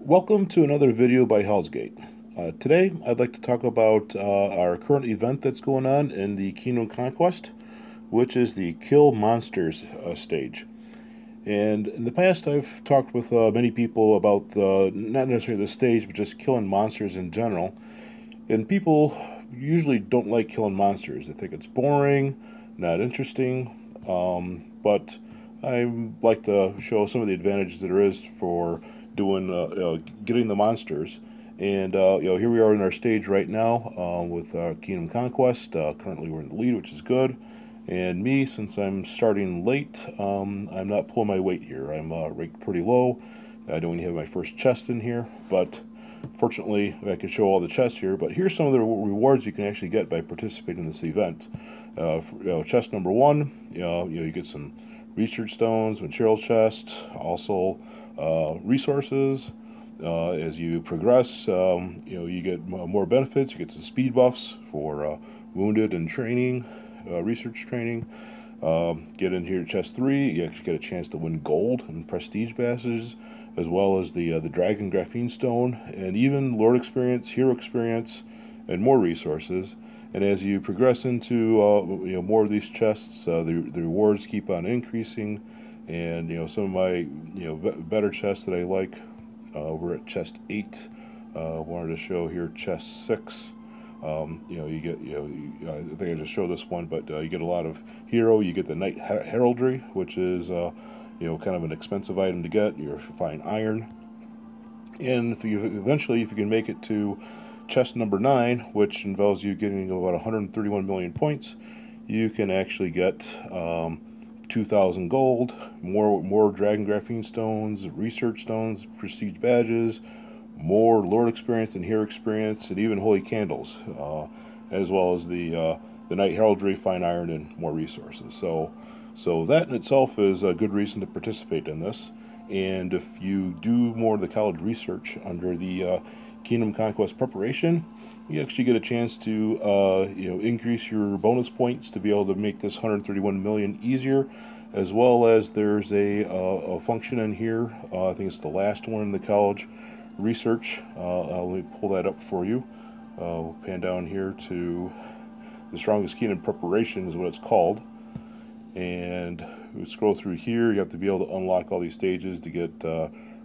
Welcome to another video by Hellsgate. Today I'd like to talk about our current event that's going on in the Kingdom Conquest, which is the Kill Monsters stage. And in the past I've talked with many people about not necessarily the stage, but just killing monsters in general. And people usually don't like killing monsters. They think it's boring, not interesting, but I like to show some of the advantages that there is for doing getting the monsters. And here we are in our stage right now with Kingdom Conquest. Currently, we're in the lead, which is good. And me, since I'm starting late, I'm not pulling my weight here. I'm ranked pretty low. I don't even have my first chest in here, but fortunately, I can show all the chests here. But here's some of the rewards you can actually get by participating in this event. Chest number one, you get some research stones, material chest, also resources. As you progress, you get more benefits. You get some speed buffs for wounded and training, research training. Get in here to chest 3, you actually get a chance to win gold and prestige badges, as well as the dragon graphene stone, and even lord experience, hero experience, and more resources. And as you progress into more of these chests, the rewards keep on increasing. And some of my better chests that I like, we're at chest 8. Wanted to show here chest 6. You get I think I just showed this one, but you get a lot of hero. You get the knight heraldry, which is kind of an expensive item to get. You're fine iron, and if you can make it to chest number 9, which involves you getting about 131 million points, you can actually get 2,000 gold, more dragon graphene stones, research stones, prestige badges, more lord experience and hero experience, and even holy candles, as well as the knight heraldry, fine iron, and more resources. So that in itself is a good reason to participate in this. And if you do more of the college research under the Kingdom Conquest preparation, you actually get a chance to increase your bonus points to be able to make this 131 million easier, as well as there's a function in here. I think it's the last one in the college research. Let me pull that up for you. We'll pan down here to the strongest kingdom preparation is what it's called. And we scroll through here. You have to be able to unlock all these stages to get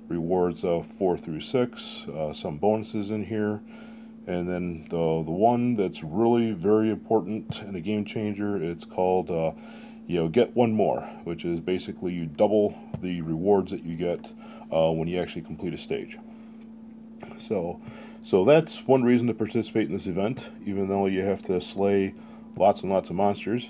rewards of 4 through 6, some bonuses in here, and then the one that's really very important and a game changer, it's called get one more, which is basically you double the rewards that you get when you actually complete a stage. So that's one reason to participate in this event, even though you have to slay lots and lots of monsters.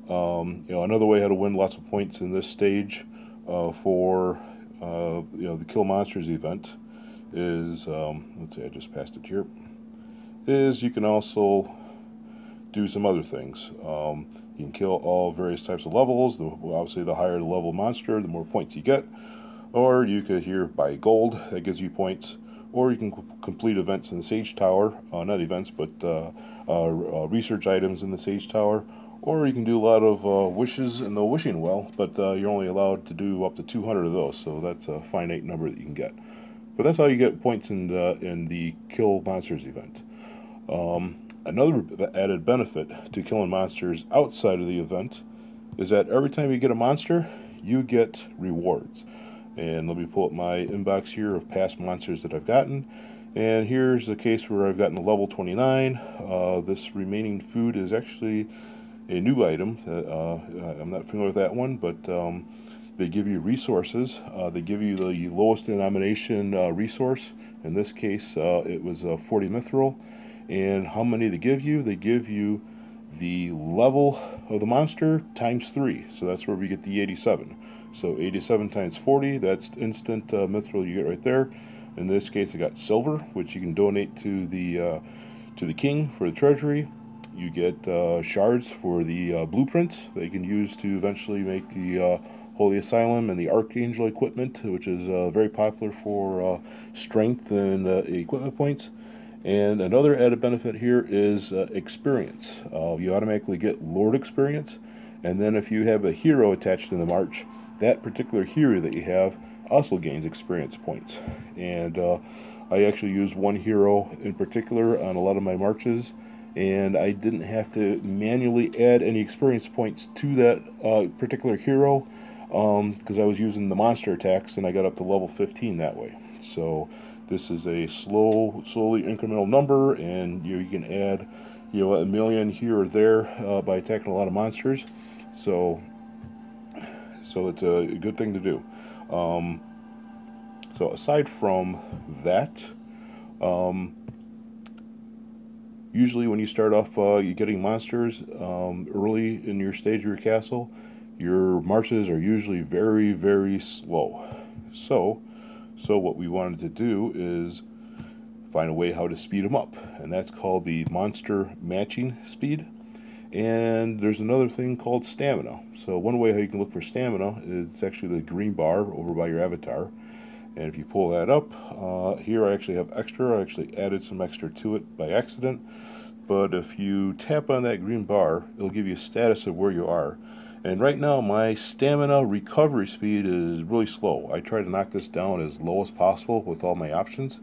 Another way how to win lots of points in this stage for the Kill Monsters event is, let's see, I just passed it here, is you can also do some other things. You can kill all various types of levels. Obviously, the higher the level monster, the more points you get. Or you could here buy gold, that gives you points. Or you can complete events in the Sage Tower, not events, but research items in the Sage Tower. Or you can do a lot of wishes in the wishing well, but you're only allowed to do up to 200 of those, so that's a finite number that you can get. But that's how you get points in the Kill Monsters event. Another added benefit to killing monsters outside of the event is that every time you get a monster, you get rewards. And let me pull up my inbox here of past monsters that I've gotten. And here's the case where I've gotten a level 29. This remaining food is actually a new item. I'm not familiar with that one, but they give you resources. They give you the lowest denomination resource. In this case, it was 40 mithril. And how many they give you? They give you the level of the monster times 3. So that's where we get the 87. So 87 times 40, that's instant mithril you get right there. In this case, I got silver, which you can donate to the king for the treasury. You get shards for the blueprints that you can use to eventually make the Holy Asylum and the Archangel equipment, which is very popular for strength and equipment points. And another added benefit here is experience. You automatically get Lord experience, and then if you have a hero attached to the march, that particular hero that you have also gains experience points. And I actually used one hero in particular on a lot of my marches, and I didn't have to manually add any experience points to that particular hero because I was using the monster attacks, and I got up to level 15 that way. So this is a slowly incremental number, and you can add, a million here or there by attacking a lot of monsters. So it's a good thing to do. So aside from that, usually when you start off you're getting monsters early in your stage of your castle, your marches are usually very, very slow. So what we wanted to do is find a way how to speed them up, and that's called the monster matching speed. And there's another thing called stamina. So one way how you can look for stamina is actually the green bar over by your avatar. And if you pull that up, here I actually have extra. I actually added some extra to it by accident. But if you tap on that green bar, it'll give you a status of where you are. And right now my stamina recovery speed is really slow. I try to knock this down as low as possible with all my options.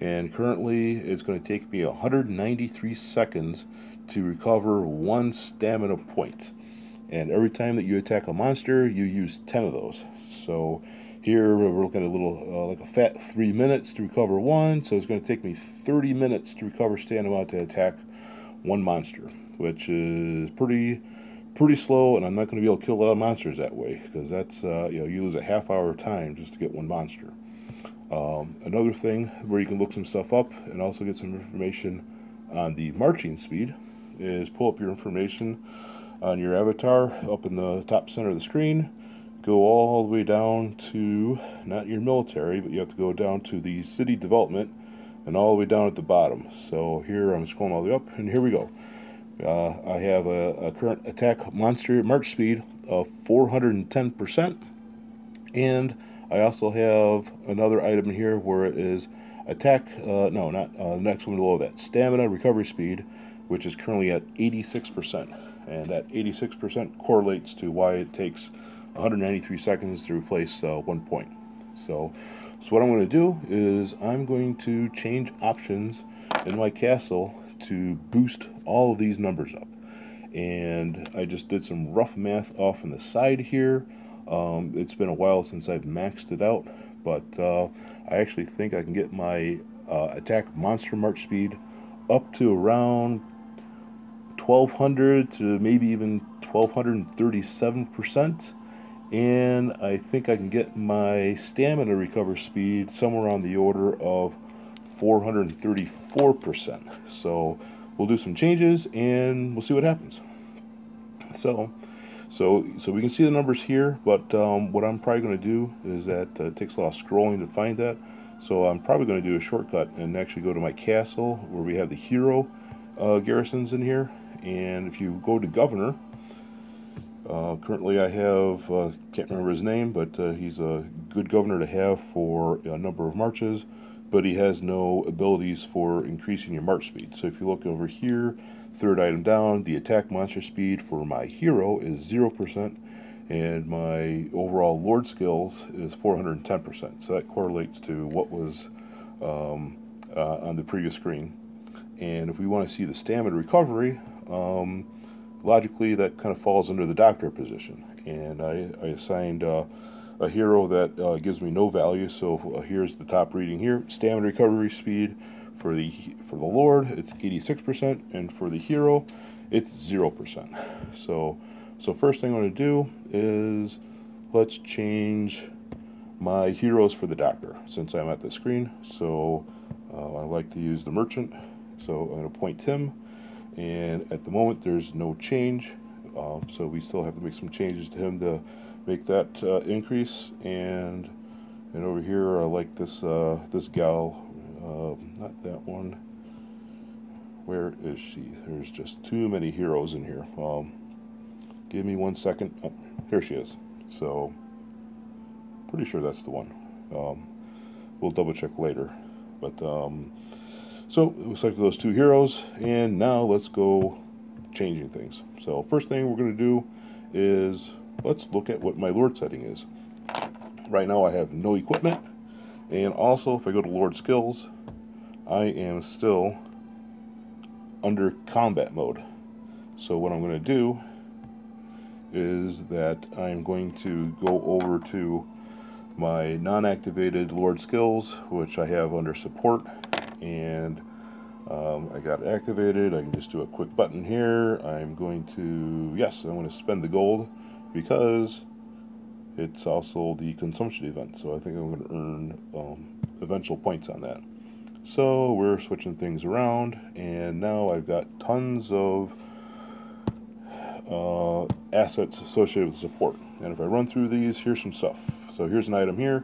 And currently it's going to take me 193 seconds to recover one stamina point. And every time that you attack a monster, you use 10 of those. So here we're looking at a little, like a fat 3 minutes to recover one. So it's going to take me 30 minutes to recover stamina to attack one monster, which is pretty slow, and I'm not going to be able to kill a lot of monsters that way, because that's, you lose a half hour of time just to get one monster. Another thing where you can look some stuff up and also get some information on the marching speed is pull up your information on your avatar up in the top center of the screen, go all the way down to, not your military, but you have to go down to the city development and all the way down at the bottom. So here I'm scrolling all the way up, and here we go. I have a current attack monster march speed of 410%, and I also have another item here where it is attack, no, not the next one below that, stamina recovery speed, which is currently at 86%. And that 86% correlates to why it takes 193 seconds to replace 1 point. So what I'm going to do is I'm going to change options in my castle to boost all of these numbers up. And I just did some rough math off on the side here. It's been a while since I've maxed it out, but I actually think I can get my attack monster march speed up to around 1200 to maybe even 1237%, and I think I can get my stamina recover speed somewhere on the order of 434%. So we'll do some changes and we'll see what happens. So we can see the numbers here, but what I'm probably going to do is that it takes a lot of scrolling to find that. So I'm probably going to do a shortcut and actually go to my castle where we have the hero garrisons in here. And if you go to governor, currently I have, can't remember his name, but he's a good governor to have for a number of marches, but he has no abilities for increasing your march speed. So if you look over here, third item down, the attack monster speed for my hero is 0%, and my overall lord skills is 410%. So that correlates to what was on the previous screen. And if we want to see the stamina recovery, logically that kind of falls under the doctor position. And I assigned a hero that gives me no value. So here's the top reading here: stamina recovery speed for the Lord, it's 86%, and for the hero, it's 0%. So first thing I'm going to do is let's change my heroes for the doctor since I'm at the screen. So I like to use the merchant, so I'm going to appoint him. And at the moment there's no change, so we still have to make some changes to him to make that increase. And over here I like this this gal. Not that one. Where is she? There's just too many heroes in here. Give me 1 second. Oh, here she is. So, pretty sure that's the one. We'll double check later. But, so, we selected those two heroes, and now let's go changing things. So, first thing we're going to do is, let's look at what my Lord setting is. Right now I have no equipment, and also if I go to Lord Skills, I am still under combat mode. So what I'm going to do is that I'm going to go over to my non-activated Lord Skills, which I have under support, and I got it activated. I can just do a quick button here. I'm going to spend the gold because it's also the consumption event, so I think I'm going to earn eventual points on that. So we're switching things around, and now I've got tons of assets associated with support. And if I run through these, here's some stuff. So here's an item here.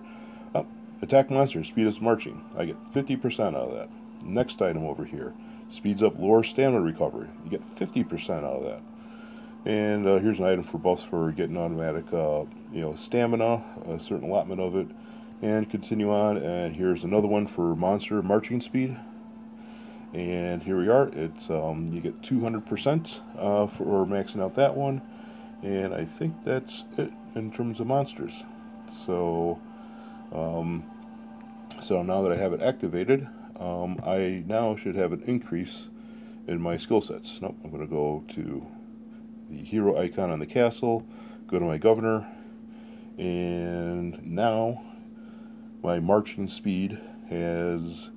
Oh, attack monsters, speed us marching. I get 50% out of that. Next item over here, speeds up lore stamina recovery. You get 50% out of that. And here's an item for buffs for getting automatic, stamina, a certain allotment of it. And continue on, and here's another one for monster marching speed. And here we are. It's you get 200% for maxing out that one, and I think that's it in terms of monsters. So, so now that I have it activated, I now should have an increase in my skill sets. Nope, I'm going to go to the hero icon on the castle, go to my governor, and now my marching speed has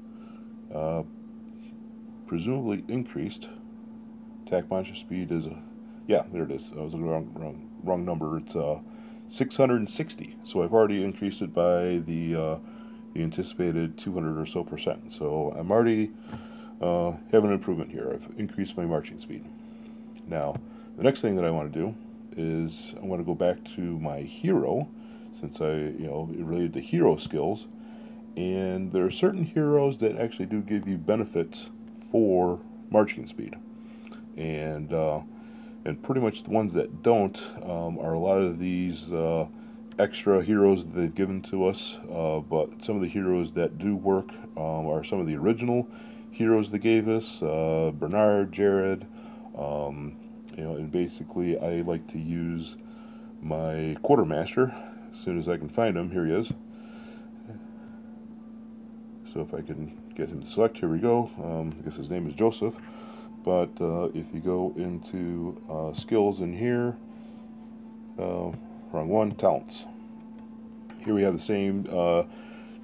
presumably increased. Attack monster speed is there it is. I was looking wrong number. It's 660. So I've already increased it by the anticipated 200 or so percent. So I'm already having an improvement here. I've increased my marching speed. Now, the next thing that I want to do is I want to go back to my hero, since it related to hero skills, and there are certain heroes that actually do give you benefits for marching speed, and pretty much the ones that don't are a lot of these extra heroes that they've given to us, but some of the heroes that do work are some of the original heroes they gave us, Bernard, Jared, and basically I like to use my quartermaster as soon as I can find him. Here he is. So if I can get him to select, here we go. I guess his name is Joseph. But if you go into skills in here, wrong one, talents. Here we have the same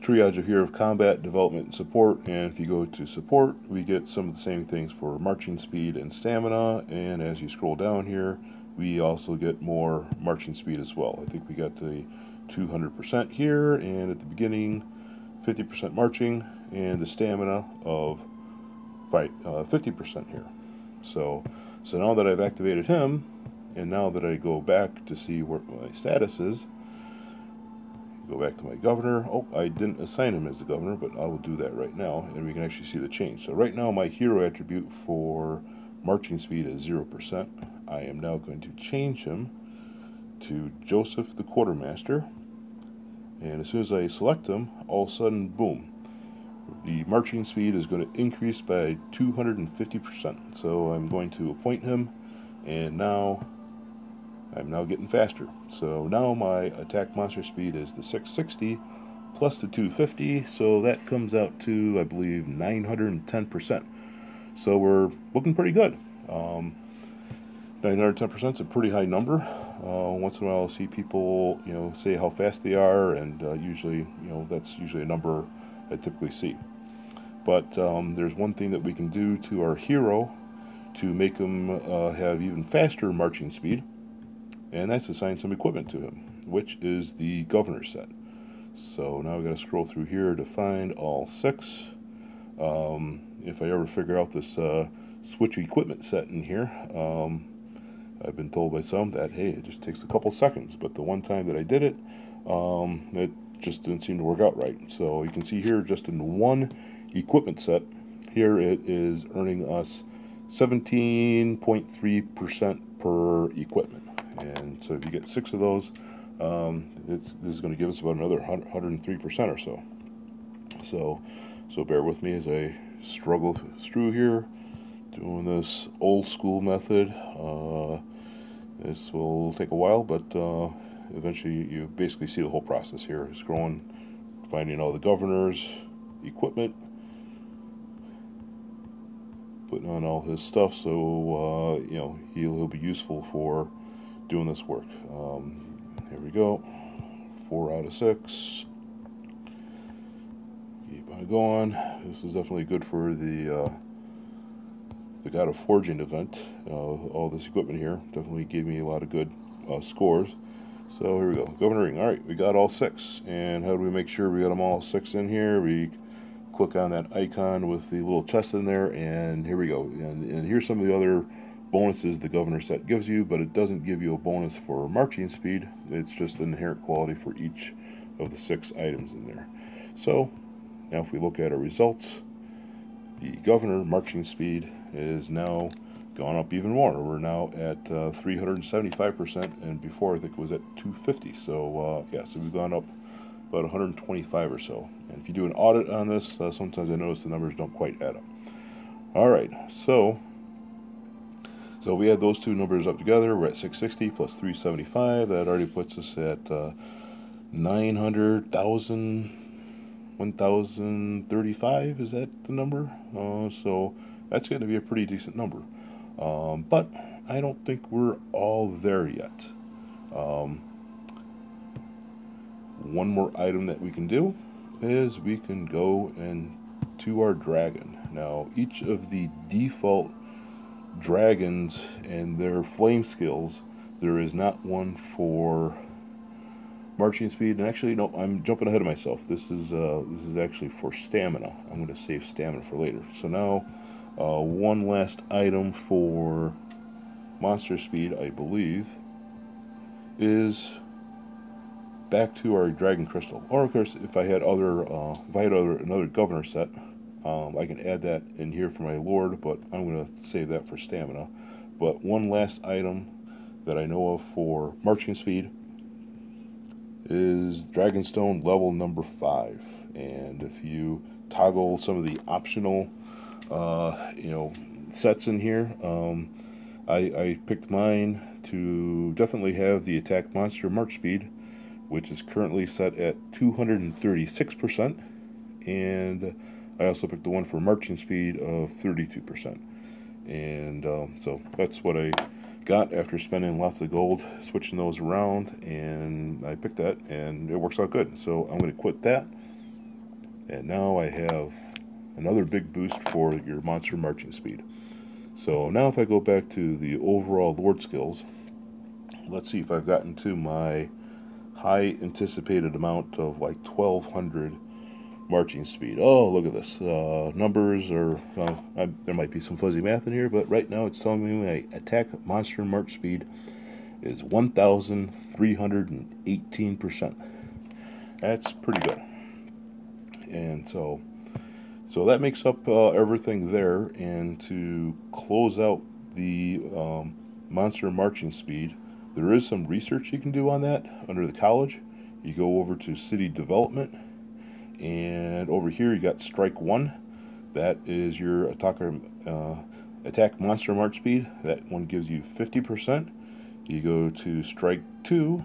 triage of here of combat, development, and support. And if you go to support, we get some of the same things for marching speed and stamina. And as you scroll down here, we also get more marching speed as well. I think we got the 200% here, and at the beginning 50% marching, and the stamina of 50% here. So now that I've activated him, and now that I go back to see what my status is, go back to my governor. Oh, I didn't assign him as the governor, but I will do that right now, and we can actually see the change. So right now my hero attribute for marching speed is 0%. I am now going to change him to Joseph the Quartermaster, and as soon as I select him, all of a sudden, boom, the marching speed is going to increase by 250%. So I'm going to appoint him, and now I'm now getting faster. So now my attack monster speed is the 660 plus the 250, so that comes out to, I believe, 910%. So we're looking pretty good. 910% is a pretty high number. Once in a while I'll see people, say how fast they are, and usually, that's usually a number I typically see. But there's one thing that we can do to our hero to make him have even faster marching speed, and that's assign some equipment to him, which is the governor set. So now we've got to scroll through here to find all 6. If I ever figure out this switch equipment set in here, I've been told by some that, hey, it just takes a couple seconds, but the one time that I did it, it just didn't seem to work out right. So you can see here, just in one equipment set, here it is earning us 17.3% per equipment. And so if you get 6 of those, this is going to give us about another 103% or so. So bear with me as I struggle through here, doing this old school method. This will take a while, but eventually you basically see the whole process here. Scrolling, finding all the governors, equipment, putting on all his stuff, so you know, he'll be useful for doing this work. Here we go, 4 out of 6. Keep on going. This is definitely good for the God of Forging event. All this equipment here definitely gave me a lot of good scores. So here we go, governoring. All right, we got all 6. And how do we make sure we got them all 6 in here? We click on that icon with the little chest in there, and here we go. And here's some of the other bonuses the governor set gives you, but it doesn't give you a bonus for marching speed. It's just an inherent quality for each of the 6 items in there. So now if we look at our results, the governor marching speed is now gone up even more. We're now at 375%, and before I think it was at 250. So yeah, so we've gone up about 125 or so. And if you do an audit on this, sometimes I notice the numbers don't quite add up. All right, so we add those two numbers up together. We're at 660 plus 375. That already puts us at 900,000. 1,035, is that the number? So that's going to be a pretty decent number. But I don't think we're all there yet. One more item that we can do is we can go to our dragon. Now, each of the default dragons and their flame skills, there is not one for marching speed, and actually no, I'm jumping ahead of myself. This is actually for stamina. I'm going to save stamina for later. So now, one last item for monster speed, I believe, is back to our dragon crystal. Or of course, if I had another governor set, I can add that in here for my lord, but I'm going to save that for stamina. But one last item that I know of for marching speed is Dragonstone level number 5, and if you toggle some of the optional sets in here, I picked mine to definitely have the attack monster march speed, which is currently set at 236%, and I also picked the one for marching speed of 32%, and so that's what I got after spending lots of gold switching those around, and I picked that, and it works out good. So I'm going to quit that, and now I have another big boost for your monster marching speed. So now if I go back to the overall lord skills, let's see if I've gotten to my high anticipated amount of like 1200 marching speed. Oh, look at this. Numbers are, there might be some fuzzy math in here, but right now it's telling me my attack monster march speed is 1,318%. That's pretty good. And so that makes up everything there. And to close out the monster marching speed, there is some research you can do on that under the college. You go over to city development, and over here you got strike 1. That is your attack monster march speed. That one gives you 50%. You go to strike 2.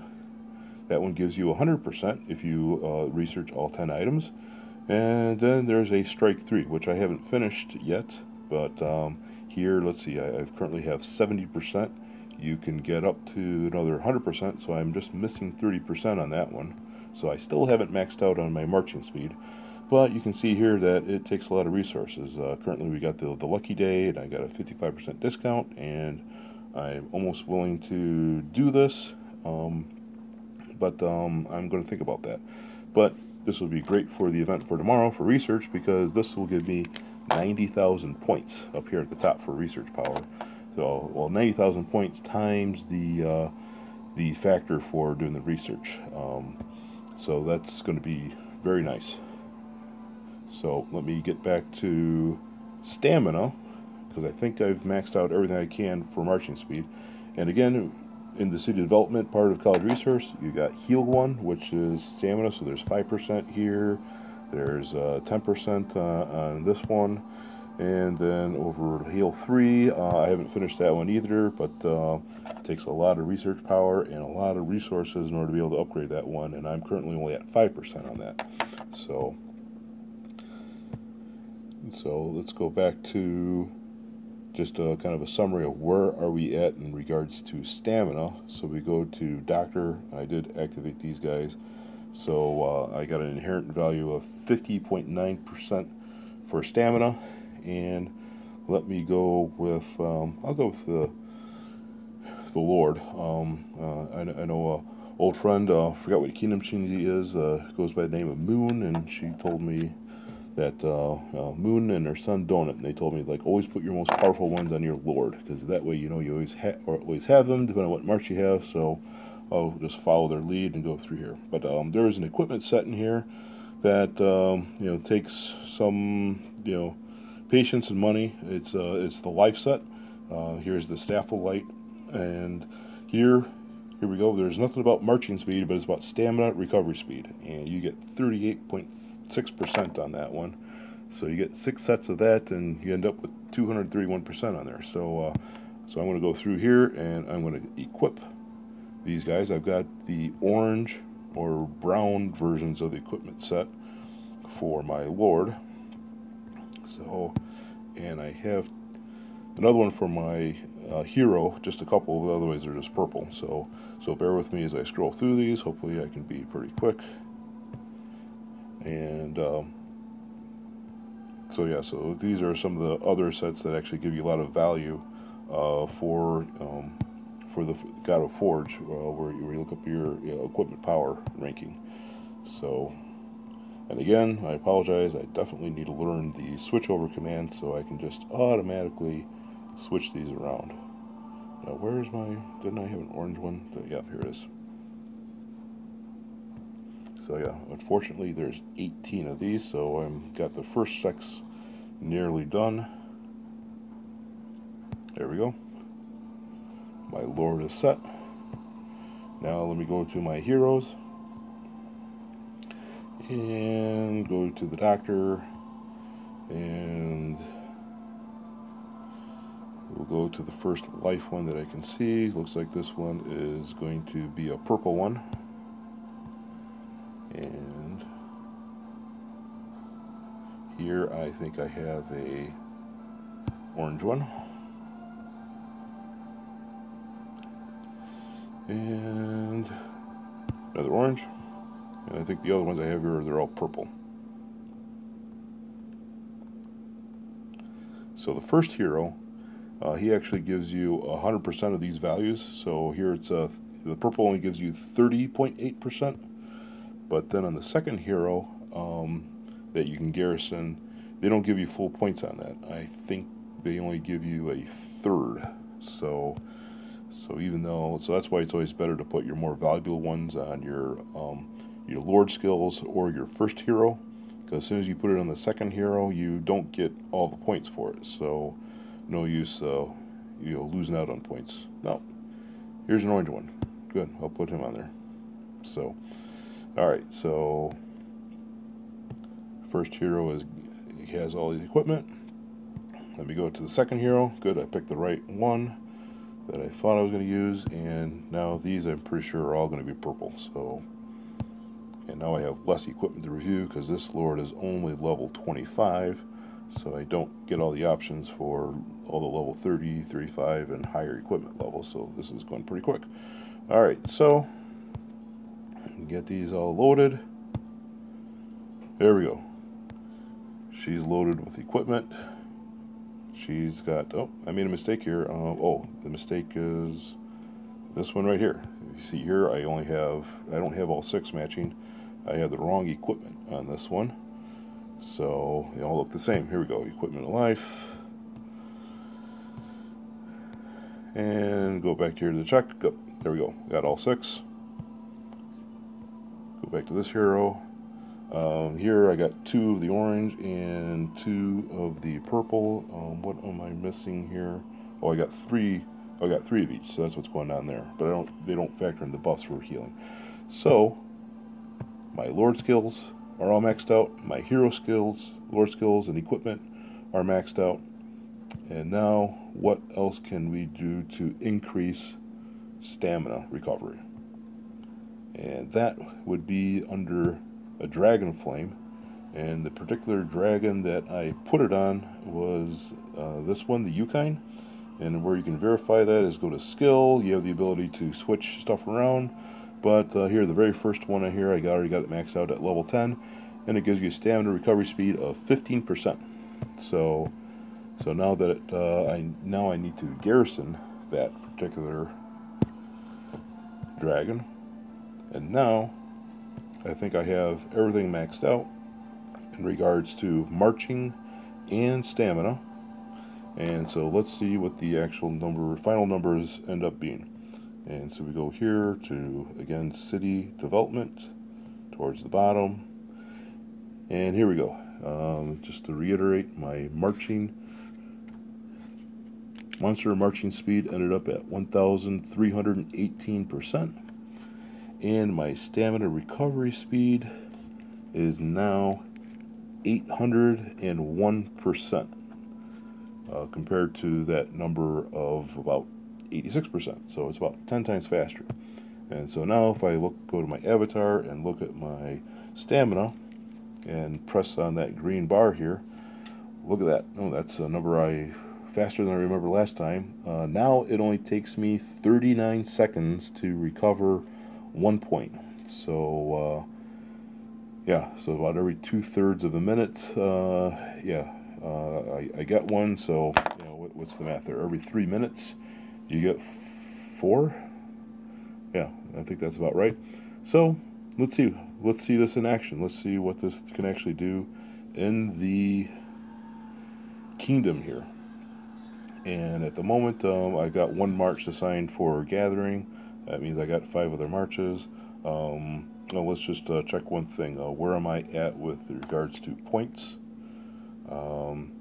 That one gives you 100% if you research all 10 items. And then there's a strike 3, which I haven't finished yet. But here, let's see, I currently have 70%. You can get up to another 100%, so I'm just missing 30% on that one. So I still haven't maxed out on my marching speed, but you can see here that it takes a lot of resources. Currently we got the lucky day, and I got a 55% discount, and I'm almost willing to do this, but I'm going to think about that. But this will be great for the event for tomorrow for research, because this will give me 90,000 points up here at the top for research power. So, well, 90,000 points times the factor for doing the research. So that's going to be very nice. So let me get back to stamina, because I think I've maxed out everything I can for marching speed. And again, in the city development part of college resource, you got heal 1, which is stamina, so there's 5% here. There's 10% on this one. And then over Hail 3, I haven't finished that one either, but it takes a lot of research power and a lot of resources in order to be able to upgrade that one, and I'm currently only at 5% on that. So let's go back to just a kind of a summary of where are we at in regards to stamina. So we go to Doctor. I did activate these guys. So I got an inherent value of 50.9% for stamina, and let me go with I'll go with the Lord. I know a old friend, forgot what kingdom she is, goes by the name of Moon, and she told me that Moon and her son Donut, and they told me, like, always put your most powerful ones on your Lord, because that way you know you always have them, depending on what march you have. So I'll just follow their lead and go through here. But there is an equipment set in here that takes some patience and money. It's the life set. Here's the staff of light, and here we go. There's nothing about marching speed, but it's about stamina recovery speed, and you get 38.6% on that one. So you get 6 sets of that, and you end up with 231% on there. So I'm going to go through here, and I'm going to equip these guys. I've got the orange or brown versions of the equipment set for my Lord. So, and I have another one for my hero, just a couple, but otherwise they're just purple. So bear with me as I scroll through these. Hopefully I can be pretty quick. And so these are some of the other sets that actually give you a lot of value for the God of Forge, where you look up your equipment power ranking. So, and again, I apologize, I definitely need to learn the switchover command so I can just automatically switch these around. Now, where's my, didn't I have an orange one? Yeah, here it is. So yeah, unfortunately there's 18 of these, so I've got the first 6 nearly done. There we go. My Lord is set. Now let me go to my heroes and go to the Doctor, and we'll go to the first life one that I can see. Looks like this one is going to be a purple one, and here I think I have a orange one. And another orange, and I think the other ones I have here, they're all purple. So the first hero, he actually gives you 100% of these values. So here it's the purple only gives you 30.8%, but then on the second hero that you can garrison, they don't give you full points on that. I think they only give you a third. So even though, so that's why it's always better to put your more valuable ones on your Lord skills or your first hero, because as soon as you put it on the second hero, you don't get all the points for it. So no use losing out on points. Now, here's an orange one. Good, I'll put him on there. So, all right. So first hero he has all the equipment. Let me go to the second hero. Good, I picked the right one that I thought I was going to use, and now these I'm pretty sure are all going to be purple. So, and now I have less equipment to review because this Lord is only level 25, so I don't get all the options for all the level 30, 35, and higher equipment levels. So this is going pretty quick. All right, so get these all loaded. There we go. She's loaded with equipment. She's got, oh, I made a mistake here. The mistake is this one right here. You see here, I don't have all 6 matching. I have the wrong equipment on this one. So they all look the same. Here we go, equipment of life. And go back here to the check. Go, there we go, got all 6. Go back to this hero. Here I got 2 of the orange and 2 of the purple. What am I missing here? Oh, I got 3. I got 3 of each, so that's what's going on there. But they don't factor in the buffs for healing. So my Lord skills are all maxed out. My hero skills, Lord skills, and equipment are maxed out. And now, what else can we do to increase stamina recovery? And that would be under a dragon flame. And the particular dragon that I put it on was this one, the Yukine. And where you can verify that is go to skill. You have the ability to switch stuff around. But here, the very first one I already got it maxed out at level 10. And it gives you a stamina recovery speed of 15%. So now that I need to garrison that particular dragon. And now I think I have everything maxed out in regards to marching and stamina. And so let's see what the actual final numbers end up being. And so we go here to, again, city development towards the bottom. And here we go. Just to reiterate, my monster marching speed ended up at 1,318%. And my stamina recovery speed is now 801%. Compared to that number of about 86%. So it's about 10 times faster. And so now if I go to my avatar and look at my stamina and press on that green bar here, look at that. Oh, that's a number faster than I remember last time. Now it only takes me 39 seconds to recover 1 point. So yeah, so about every 2/3 of a minute, I got one. So what's the math there? Every 3 minutes you get 4. Yeah, I think that's about right. So let's see this in action. Let's see what this can actually do in the kingdom here. And at the moment, I got 1 march assigned for gathering. That means I got 5 other marches. Well, let's just check one thing. Where am I at with regards to points? I'm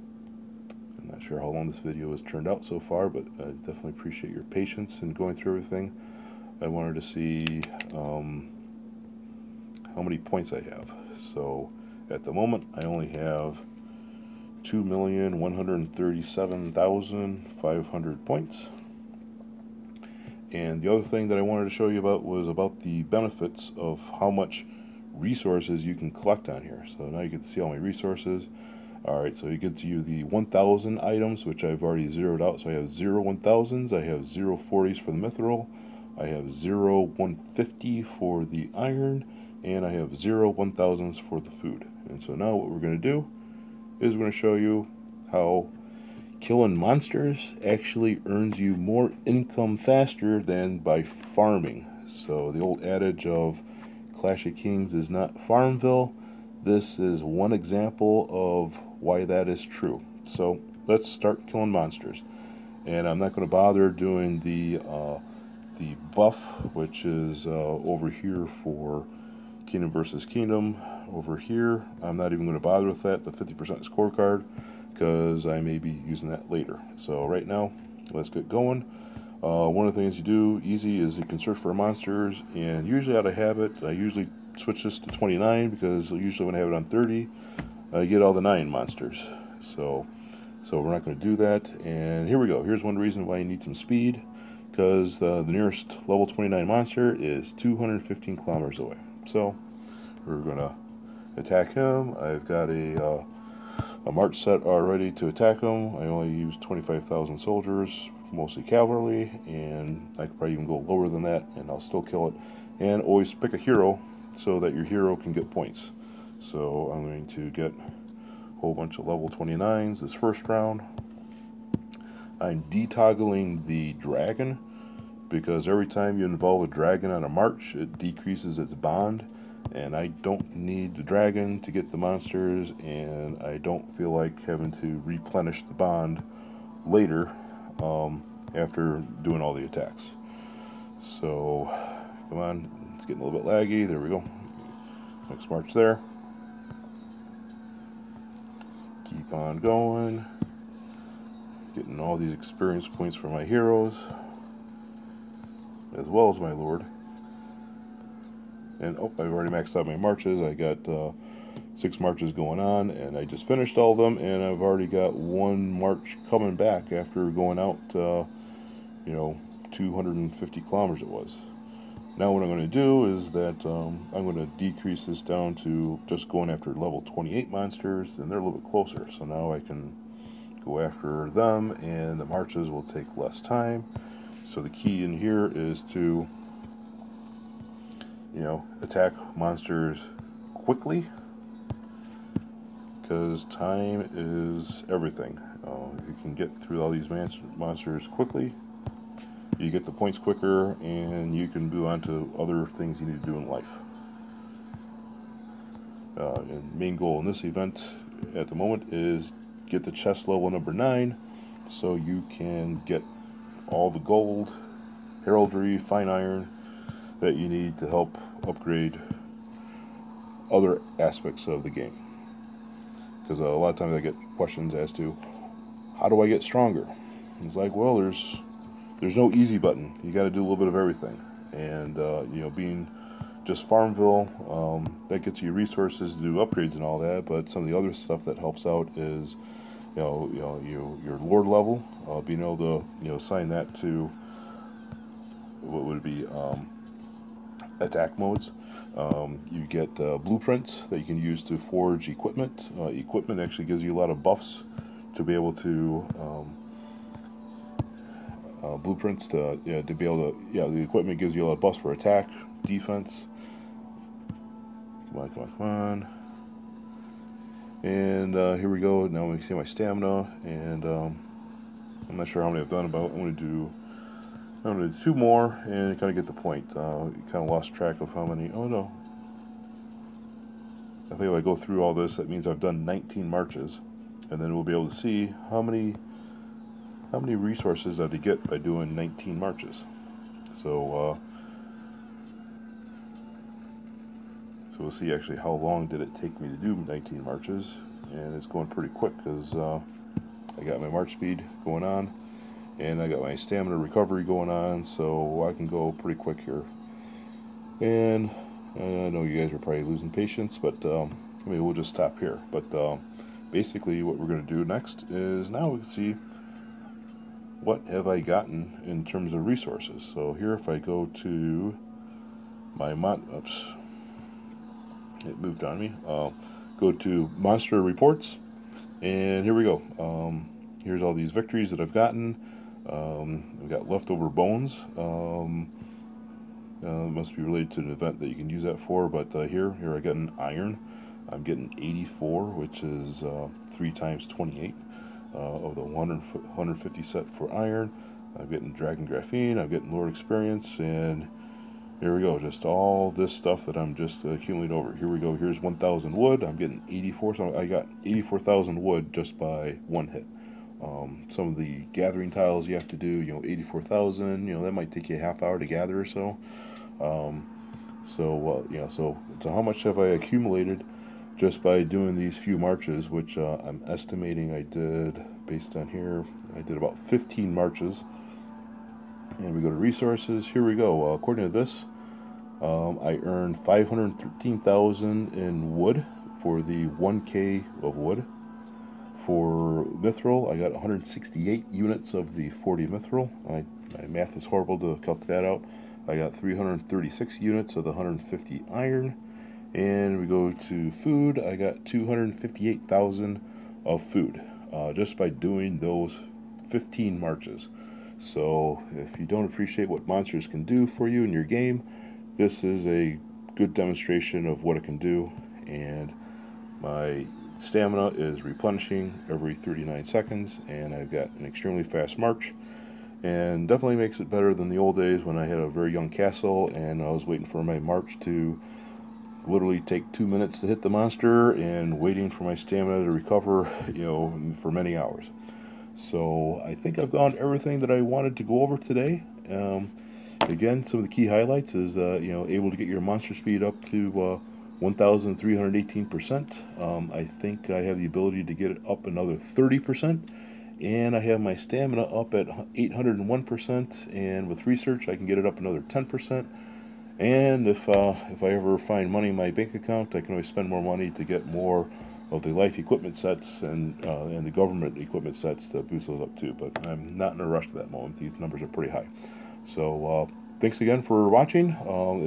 not sure how long this video has turned out so far, but I definitely appreciate your patience in going through everything. I wanted to see how many points I have. So at the moment, I only have 2,137,500 points. And the other thing that I wanted to show you about was about the benefits of how much resources you can collect on here. So now you get to see all my resources. Alright, so you get to the 1,000 items, which I've already zeroed out. So I have 0 1,000s, I have 0 40s for the mithril, I have 0 150 for the iron, and I have 0 1,000s for the food. And so now what we're going to do is we're going to show you how killing monsters actually earns you more income faster than by farming. So the old adage of Clash of Kings is not Farmville. This is one example of why that is true. So let's start killing monsters. And I'm not going to bother doing the buff, which is over here for Kingdom versus Kingdom. Over here, I'm not even going to bother with that, the 50% scorecard, because I may be using that later. So right now, let's get going. One of the things you do easy is you can search for monsters, and usually out of habit, I usually switch this to 29, because usually when I have it on 30, I get all the 9 monsters. So we're not going to do that. And here we go. Here's one reason why you need some speed, because the nearest level 29 monster is 215 kilometers away. So we're going to attack him. I've got a march set already to attack him. I only use 25,000 soldiers, mostly cavalry, and I could probably even go lower than that, and I'll still kill it. And always pick a hero so that your hero can get points. So I'm going to get a whole bunch of level 29s this first round. I'm detoggling the dragon, because every time you involve a dragon on a march, it decreases its bond. And I don't need the dragon to get the monsters, and I don't feel like having to replenish the bond later after doing all the attacks. So, come on, it's getting a little bit laggy. There we go. Next march there. Keep on going. Getting all these experience points for my heroes, as well as my lord. And I've already maxed out my marches. I got 6 marches going on, and I just finished all of them, and I've already got one march coming back after going out, 250 kilometers it was. Now what I'm going to do is that I'm going to decrease this down to just going after level 28 monsters, and they're a little bit closer, so now I can go after them, and the marches will take less time. So the key in here is to, attack monsters quickly, because time is everything. If you can get through all these monsters quickly, you get the points quicker, and you can move on to other things you need to do in life. And main goal in this event at the moment is get the chest level number 9, so you can get all the gold, heraldry, fine iron that you need to help upgrade other aspects of the game. Because a lot of times I get questions as to, how do I get stronger? And it's like, well, there's no easy button. You got to do a little bit of everything. And being just Farmville, that gets you resources to do upgrades and all that. But some of the other stuff that helps out is, your Lord level, being able to assign that to what would be attack modes. You get blueprints that you can use to forge equipment. Equipment actually gives you a lot of buffs to be able to blueprints to be able to, the equipment gives you a lot of buffs for attack, defense. Come on. And here we go. Now we see my stamina, and I'm not sure how many I've done. I'm going to do 2 more and kind of get the point. Kind of lost track of how many. Oh no. I think if I go through all this, that means I've done 19 marches, and then we'll be able to see how many resources I get by doing 19 marches. So we'll see actually how long did it take me to do 19 marches, and it's going pretty quick because I got my march speed going on, and I got my stamina recovery going on, so I can go pretty quick here. And I know you guys are probably losing patience, but maybe we'll just stop here. But basically what we're going to do next is now we can see what have I gotten in terms of resources. So here, if I go to my oops, it moved on me. Go to monster reports, and here we go. Here's all these victories that I've gotten. I've got leftover bones. Must be related to an event that you can use that for. But here I got an iron. I'm getting 84, which is 3 times 28 of the 150 set for iron. I'm getting dragon graphene. I'm getting Lord experience, and here we go. Just all this stuff that I'm just accumulating over. Here we go. Here's 1,000 wood. I'm getting 84. So I got 84,000 wood just by one hit. Some of the gathering tiles you have to do, 84,000. That might take you a half hour to gather or so. So how much have I accumulated just by doing these few marches, which I'm estimating I did, based on here, I did about 15 marches. And we go to resources. Here we go. According to this, I earned 513,000 in wood for the 1K of wood. For mithril, I got 168 units of the 40 mithril. My math is horrible to calculate that out. I got 336 units of the 150 iron. And we go to food, I got 258,000 of food just by doing those 15 marches. So if you don't appreciate what monsters can do for you in your game, this is a good demonstration of what it can do. And my stamina is replenishing every 39 seconds, and I've got an extremely fast march, and definitely makes it better than the old days when I had a very young castle and I was waiting for my march to literally take 2 minutes to hit the monster and waiting for my stamina to recover, for many hours. So I think I've gone everything that I wanted to go over today. Again, some of the key highlights is able to get your monster speed up to 1,318%. I think I have the ability to get it up another 30%, and I have my stamina up at 801%, and with research I can get it up another 10%. And if I ever find money in my bank account, I can always spend more money to get more of the life equipment sets and the government equipment sets to boost those up too. But I'm not in a rush at that moment. These numbers are pretty high. So thanks again for watching.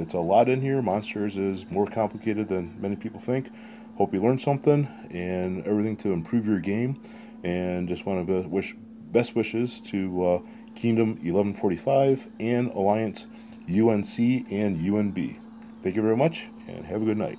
It's a lot in here. Monsters is more complicated than many people think. Hope you learned something and everything to improve your game. And just want to wish best wishes to Kingdom 1145 and Alliance UNC and UNB. Thank you very much and have a good night.